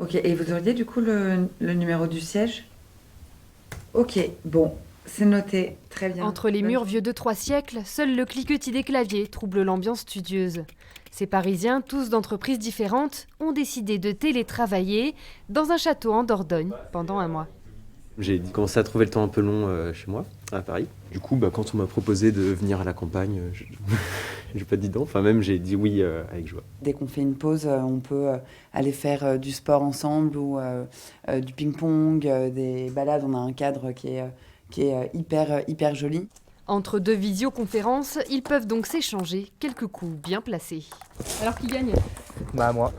Ok, et vous auriez du coup le numéro du siège? Ok, bon, c'est noté, très bien. Entre les Bonne murs journée. vieux de 3 siècles, seul le cliquetis des claviers trouble l'ambiance studieuse. Ces Parisiens, tous d'entreprises différentes, ont décidé de télétravailler dans un château en Dordogne pendant un mois. J'ai commencé à trouver le temps un peu long chez moi, à Paris. Du coup, quand on m'a proposé de venir à la campagne, j'ai pas dit non. Enfin, même j'ai dit oui avec joie. Dès qu'on fait une pause, on peut aller faire du sport ensemble ou du ping-pong, des balades. On a un cadre qui est hyper joli. Entre deux visioconférences, ils peuvent donc s'échanger quelques coups bien placés. Alors qui gagne? Bah moi,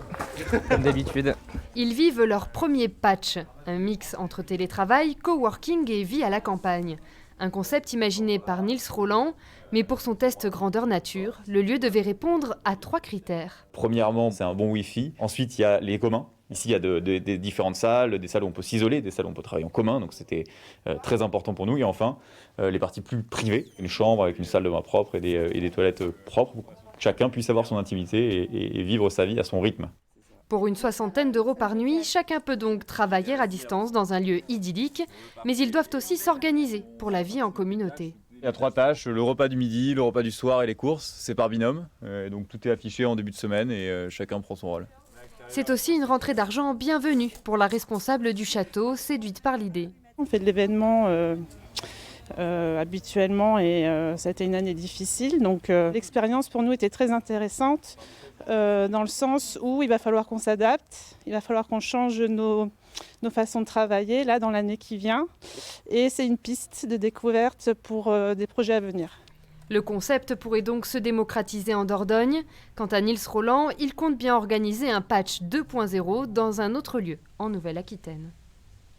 comme d'habitude. Ils vivent leur premier patch, un mix entre télétravail, coworking et vie à la campagne. Un concept imaginé par Niels Roland, mais pour son test grandeur nature, le lieu devait répondre à 3 critères. Premièrement, c'est un bon Wi-Fi. Ensuite, il y a les communs. Ici, il y a des différentes salles, des salles où on peut s'isoler, des salles où on peut travailler en commun. Donc, c'était très important pour nous. Et enfin, les parties plus privées, une chambre avec une salle de bain propre et des toilettes propres. Pour que chacun puisse avoir son intimité et vivre sa vie à son rythme. Pour une 60aine d'euros par nuit, chacun peut donc travailler à distance dans un lieu idyllique, mais ils doivent aussi s'organiser pour la vie en communauté. Il y a 3 tâches, le repas du midi, le repas du soir et les courses. C'est par binôme. Donc, tout est affiché en début de semaine et chacun prend son rôle. C'est aussi une rentrée d'argent bienvenue pour la responsable du château, séduite par l'idée. On fait de l'événement habituellement et ça a été une année difficile. Donc l'expérience pour nous était très intéressante dans le sens où il va falloir qu'on s'adapte, il va falloir qu'on change nos façons de travailler là dans l'année qui vient. Et c'est une piste de découverte pour des projets à venir. Le concept pourrait donc se démocratiser en Dordogne. Quant à Niels Roland, il compte bien organiser un patch 2.0 dans un autre lieu, en Nouvelle-Aquitaine.